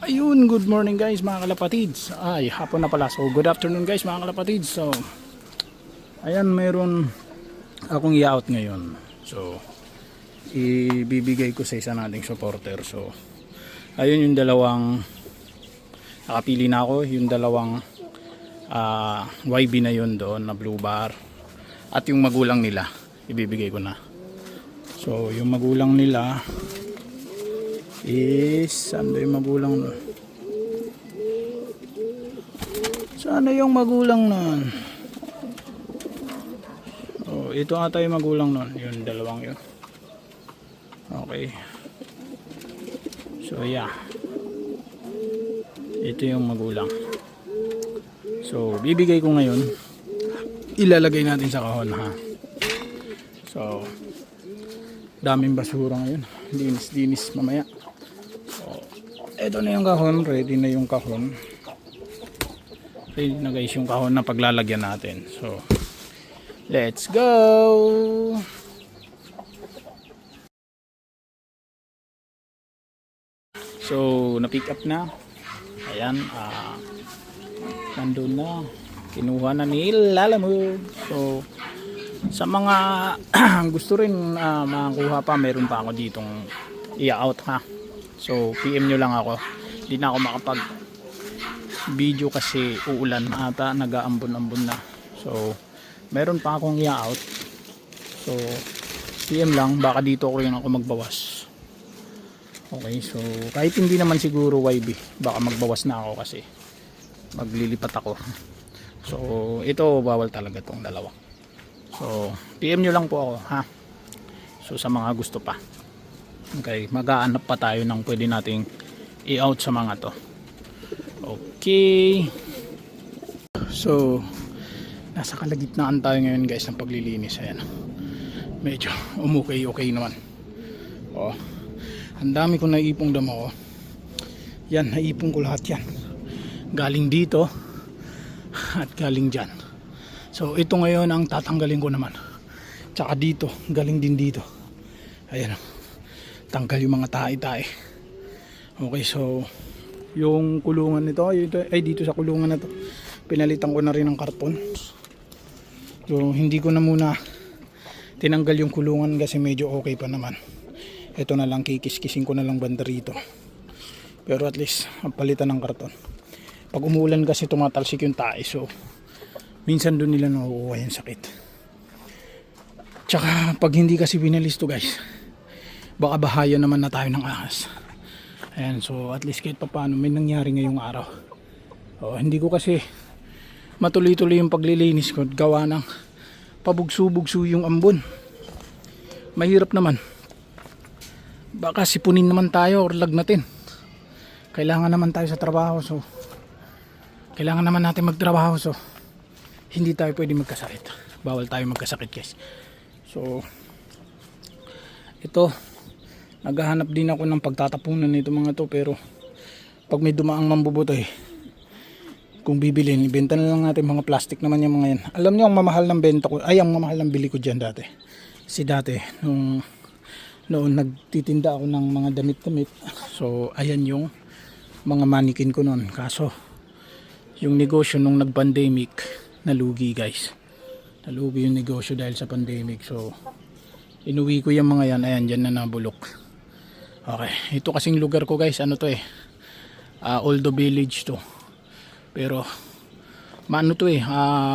Ayun, good morning guys mga kalapatids. Ay, hapon na pala. So, good afternoon guys mga kalapatids. So, ayan, mayroon akong i-out ngayon. So, ibibigay ko sa isa nating supporter. So, ayun yung dalawang nakapili na ako. Yung dalawang YB na yun doon na blue bar. At yung magulang nila, ibibigay ko na. So, yung magulang nila is saan ba yung magulang nun? Sana yung magulang nun? Oh, ito ata yung magulang nun, yung dalawang yun. Okay, so yeah, ito yung magulang. So bibigay ko ngayon, ilalagay natin sa kahon ha. So daming basura ngayon, dinis mamaya. Ito na yung kahon, ready na yung kahon. Ready na guys yung kahon na paglalagyan natin. So, let's go! So, na-pick up na. Ayan, nandun na. Kinuha na ni Lalamove. So, sa mga gusto rin makakuha pa, meron pa ako ditong i-out ha. So PM nyo lang ako. Hindi na ako makapag video kasi uulan ata, nag-aambon-ambon na. So meron pa akong i-out. So PM lang, baka dito ko rin ako magbawas. Okay, so kahit hindi naman siguro YB, baka magbawas na ako kasi maglilipat ako. So ito bawal talaga tong dalawa. So PM nyo lang po ako ha. So sa mga gusto pa. Okay, mag-aanap pa tayo ng pwede nating i-out sa mga to. Okay. So, nasa kalagitnaan tayo ngayon guys ng paglilinis. Ayan. Medyo okay naman. Oh, ang dami kong naipong damo. Yan, naipong ko lahat yan. Galing dito at galing dyan. So, ito ngayon ang tatanggalin ko naman. Tsaka dito, galing din dito. Ayan. Tanggal yung mga tae-tae. Okay, so yung kulungan nito ay dito sa kulungan na to pinalitan ko na rin ng karton. So hindi ko na muna tinanggal yung kulungan kasi medyo okay pa naman. Ito na lang, kikis-kisin ko na lang banda rito. Pero at least ang palitan ng karton. Pag umuulan kasi tumatalsik yung tae, so minsan doon nila nakukuha yung sakit. Tsaka pag hindi kasi binalis to guys, baka bahaya naman na tayo ng ahas. Ayan, so at least kahit pa paano may nangyari ngayong araw. Hindi ko kasi matuloy-tuloy yung paglilinis ko gawa ng pabugso-bugso yung ambon. Mahirap naman, baka sipunin naman tayo or lagnatin. Kailangan naman tayo sa trabaho, so kailangan naman natin magtrabaho, so hindi tayo pwede magkasakit. Bawal tayo magkasakit guys. So ito, naghahanap din ako ng pagtatapunan nito mga to, pero pag may dumaang mambubutoy, kung bibilin, ibenta na lang natin, mga plastic naman yung mga yan. Alam niyo ang mamahal ng benta ko, ay ang mamahal ng bili ko dyan dati. Kasi dati, noon nagtitinda ako ng mga damit-damit. So ayan yung mga mannequin ko noon. Kaso, yung negosyo nung nag-pandemic, nalugi guys. Nalugi yung negosyo dahil sa pandemic. So, inuwi ko yung mga yan. Ayan, dyan na nabulok. Okay, ito kasing lugar ko guys, ano to Oldo Village to. Pero maano to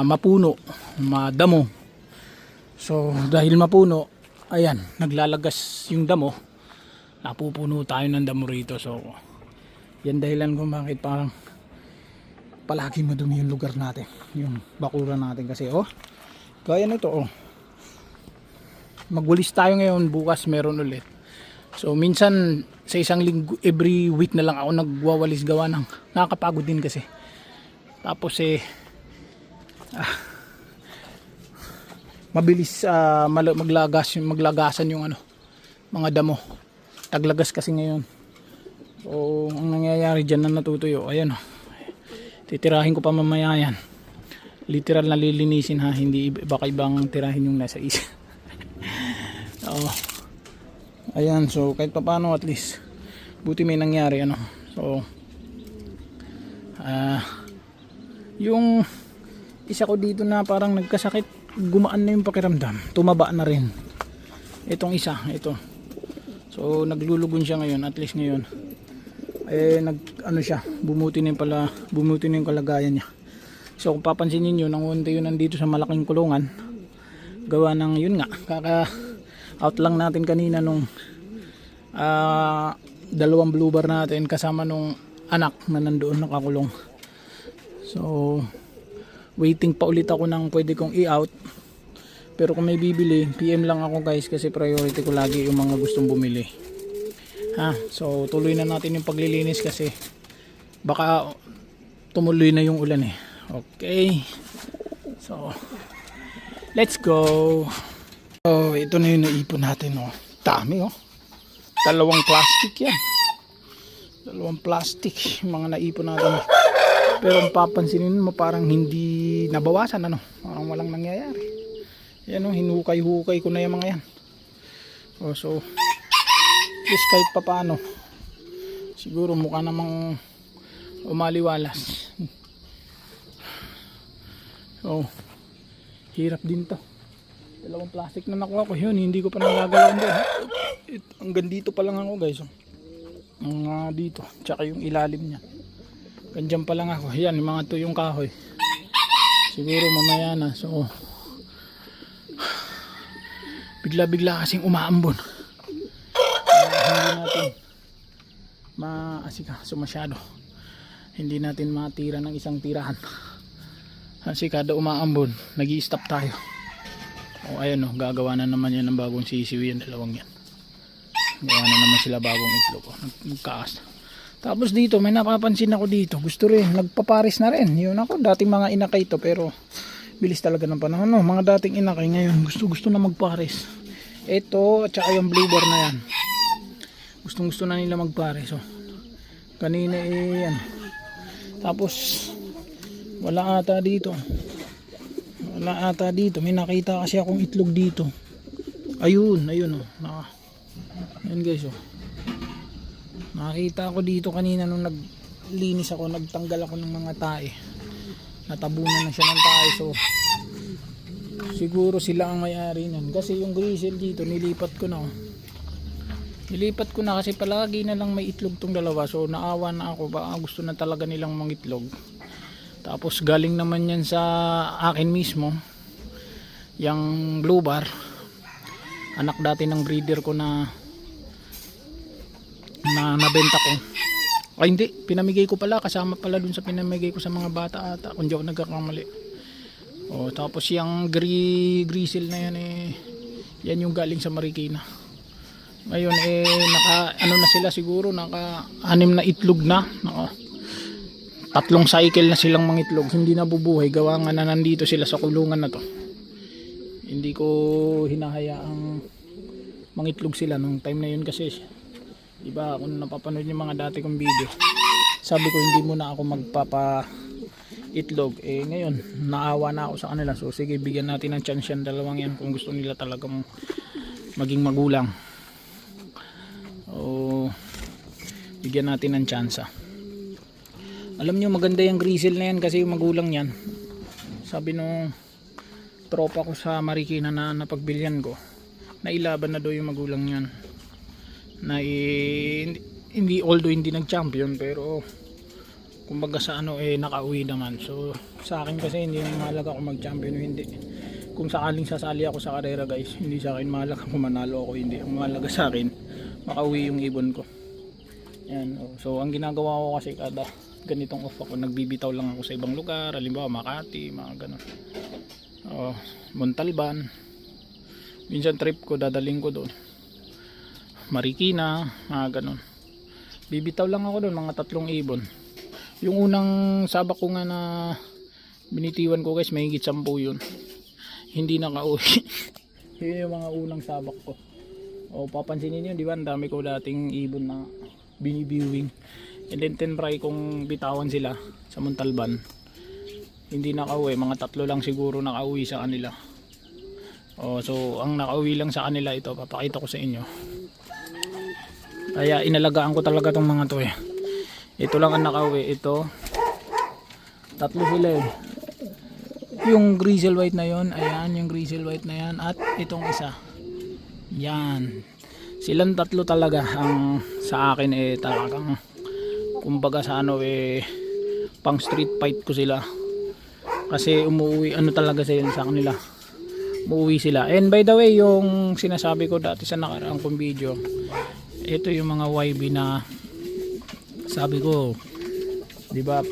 mapuno, madamo. So dahil mapuno, ayan, naglalagas yung damo. Napupuno tayo ng damo rito. So yan dahilan kung bakit parang palagi madumi yung lugar natin, yung bakuran natin kasi gaya nito magwalis tayo ngayon, bukas meron ulit. So minsan sa isang linggo, every week na lang ako nagwawalis gawa ng nakakapagod din kasi. Tapos mabilis maglagasan yung mga damo. Taglagas kasi ngayon. So ang nangyayari diyan na natutuyo. Ayan titirahin ko pa mamaya yan. Literal na lilinisin ha, hindi baka ibang tirahin yung nasa isa. Ayan, so kahit pa paano at least buti may nangyari So Yung isa ko dito na parang nagkasakit, gumaan na yung pakiramdam, tumaba na rin. Itong isa, ito. So naglulugon siya ngayon, at least ngayon. Siya, bumuti na yung kalagayan niya. So kung papansinin niyo, nangunti yun nandito sa malaking kulungan. Gawa ng yun nga, kaka-out lang natin kanina nung dalawang blue bar natin kasama nung anak na nandoon nakakulong. So waiting pa ulit ako ng pwede kong i-out. Pero kung may bibili, PM lang ako guys, kasi priority ko lagi yung mga gustong bumili. So tuloy na natin yung paglilinis kasi baka tumuloy na yung ulan eh. Okay. So let's go. So ito na yung naipon natin, oh. Dami, oh. Dalawang plastic yan. Dalawang plastic yung mga naipon natin. Pero ang papansinin mo parang hindi nabawasan, ano. Parang walang nangyayari. Yan, oh, hinukay-hukay ko na yung mga yan. So is kahit pa paano siguro mukha namang umaliwalas. So hirap din to. Dalawang plastic na nakuha ko, yun hindi ko pa nagagalaw doon. Hanggang dito pa lang ako guys, dito, tsaka yung ilalim niya. Ganyan pa lang ako. Yan, yung mga to yung kahoy. Siguro mamaya na. So bigla-bigla kasing umaambon. Hindi natin maasikaso masyado. Hindi natin matira ng isang tirahan. Kasi kada umaambon, nag-i-stop tayo. O ayan, oh, gagawa na naman yan ng bagong sisiw yan, dalawang yan. Gawa na naman sila bagong itlog, oh, nagkaas. Tapos dito, may napapansin ako dito. Gusto rin, nagpaparis na rin. Yun ako, dating mga inakay to, pero bilis talaga ng panahon. No? Mga dating inakay ngayon, gusto na magparis. Ito, at saka yung blue bar na yan. Gusto na nila magpares. So kanina yan. Tapos wala ata dito. May nakita kasi akong itlog dito. Ayun, oh. Ayun guys, oh. Nakita ako dito kanina nung naglinis ako, nagtanggal ako ng mga tae. Natabunan na siya ng tae. So siguro sila ang may-ari niyan. Kasi yung gristle dito nilipat ko na, oh. Nilipat ko na kasi palagi na lang may itlog tong dalawa. So naawa na ako, baka gusto na talaga nilang mangitlog. Tapos galing naman yan sa akin mismo, yung blue bar, anak dati ng breeder ko na nabenta ko. Ay hindi, pinamigay ko pala, kasama pala dun sa pinamigay ko sa mga bata ata, kung di ako nagkakamali. Tapos yung gristle na yan yan yung galing sa Marikina. Ngayon na sila siguro, naka-6 na itlog na. 3 cycle na silang mangitlog, hindi nabubuhay, gawa nga na nandito sila sa kulungan na to. Hindi ko hinahayaang mangitlog sila nung time na yun kasi diba, kung napapanood yung mga dati kong video, sabi ko hindi muna ako magpapa-itlog. Ngayon naawa na ako sa kanila, so sige, bigyan natin ng chance yan, dalawang yan, kung gusto nila talagang maging magulang. Bigyan natin ng chance. Alam nyo, maganda yung gristle na yan kasi yung magulang yan, sabi nung tropa ko sa Marikina na napagbilyan ko, nailaban na daw yung magulang yan. Hindi, although hindi nag-champion, pero kumbaga sa nakauwi naman. So sa akin kasi hindi mahalaga kung mag-champion o hindi. Kung sakaling sasali ako sa karera guys, hindi sa akin mahalaga kung manalo ako hindi. Ang mahalaga sa akin, makauwi yung ibon ko. Yan. So ang ginagawa ko kasi kada ganitong off ako, nagbibitaw lang ako sa ibang lugar, halimbawa Makati, mga ganun. Montalban. Minsan trip ko, dadaling ko doon. Marikina, mga ganun. Bibitaw lang ako doon, mga 3 ibon. Yung unang sabak ko nga na binitiwan ko guys, mahigit 10 yun. Hindi nakauwi. Yun yung mga unang sabak ko. Papansinin nyo, di ba? Ang dami ko dating ibon na binibiwing. And then try kong bitawan sila sa Montalban. Hindi nakauwi, mga 3 lang siguro nakauwi sa kanila. So ang nakauwi lang sa kanila ito, papakita ko sa inyo. Kaya inalagaan ko talaga tong mga to. Ito lang ang nakauwi, ito, Tatlo sila eh. Yung grizzle white na yon, ayan, yung grizzle white na yan, at itong isa. Yan. Silang tatlo talaga ang sa akin eh talagang kumbaga sa ano eh pang street fight ko sila. Kasi umuwi ano talaga sila sa kanila. Umuwi sila. And by the way, yung sinasabi ko dati sa nakaraang kong video, ito yung mga YB na sabi ko, 'di ba?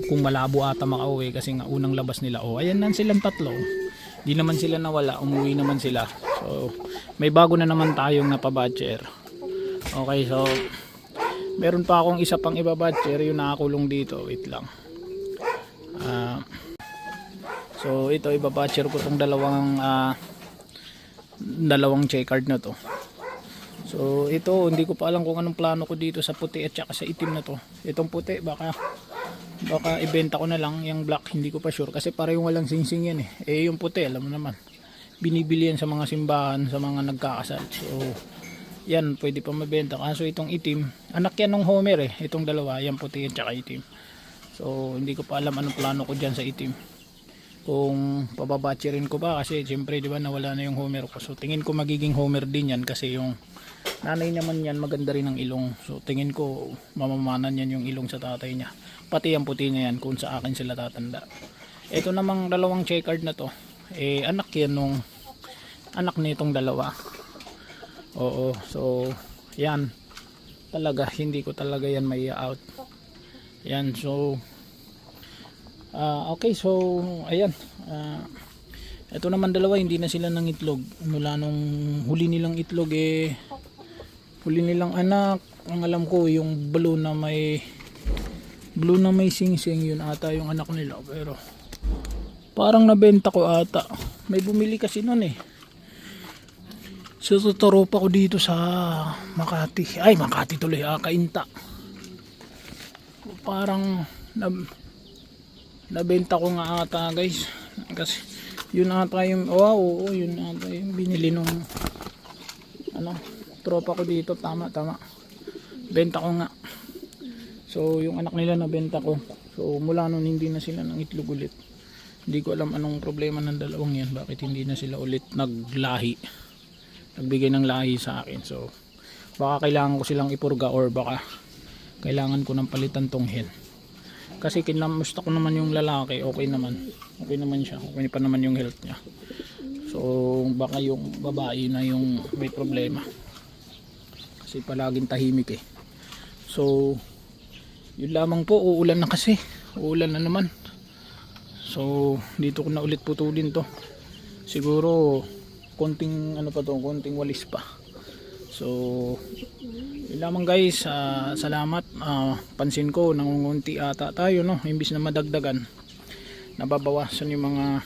Kung malabo ata makauwi kasi nga unang labas nila. Oh, ayan nan silang tatlo. Di naman sila nawala, umuwi naman sila. So, may bago na naman tayong napabatcher. Okay, so meron pa akong isa pang ibabatcher, yung nakakulong dito. Wait lang. So, ito ibabatcher ko tong dalawang checkered na to. So, ito hindi ko pa alam kung anong plano ko dito sa puti at saka sa itim na to. Itong puti baka ibenta ko na lang, yung black hindi ko pa sure kasi parang walang singsing yan eh. Eh yung puti alam mo naman, binibili yan sa mga simbahan, sa mga nagkakasal. So yan pwede pa mabenta. Kaso itong itim, anak yan ng Homer eh, itong dalawa, yan puti at saka itim. So hindi ko pa alam anong plano ko dyan sa itim, kung pababatcherin ko ba kasi siyempre di ba nawala na yung Homer ko. So tingin ko magiging Homer din yan kasi yung nanay naman yan maganda rin ang ilong. So tingin ko mamamanan yan yung ilong sa tatay niya. Pati ang puti niya yan kung sa akin sila tatanda. Ito namang dalawang checkered na to. Eh anak yan nung anak nitong dalawa. Oo. So yan. Talaga hindi ko talaga yan may out. Yan. So okay. So ayan. Ito naman dalawa hindi na sila ng itlog. Mula nung huli nilang itlog eh huli nilang anak, ang alam ko yung blue na may sing-sing, yun ata yung anak nila, pero parang nabenta ko ata. May bumili kasi nun eh. So tuturo pa ko dito sa Makati. Ay, Makati tuloy, Kainta. Parang nabenta ko nga ata guys. Kasi yun ata yung yun ata yung binili nung tropa ko dito. Tama benta ko nga. So yung anak nila nabenta ko. So mula nun hindi na sila ng itlog ulit. Hindi ko alam anong problema ng dalawang yan, bakit hindi na sila ulit nagbigay ng lahi sa akin. So baka kailangan ko silang ipurga or baka kailangan ko ng palitan tong hen. Kasi kinamusta ko naman yung lalaki, okay naman siya, okay pa naman yung health niya. So baka yung babae na yung may problema kasi palaging tahimik eh. So yun lamang po, uulan na kasi, uulan na naman. So dito ko na ulit putulin to, siguro konting konting walis pa. So yun lamang guys. Salamat. Pansin ko nangungunti ata tayo, no? Imbis na madagdagan, nababawasan yung mga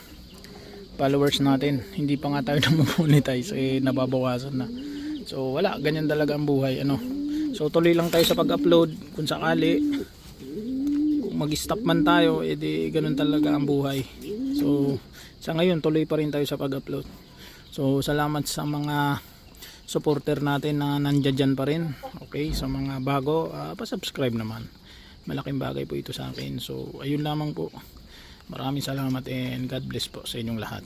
followers natin. Hindi pa nga tayo na-monetize eh, nababawasan na. So wala, ganyan talaga ang buhay, So tuloy lang tayo sa pag-upload. Kung sakali kung mag-stop man tayo, edi ganun talaga ang buhay. So sa ngayon tuloy pa rin tayo sa pag-upload. So salamat sa mga supporter natin na nandiyan dyan pa rin. Okay, sa mga bago, pa-subscribe naman. Malaking bagay po ito sa akin. So ayun lamang po. Maraming salamat and God bless po sa inyong lahat.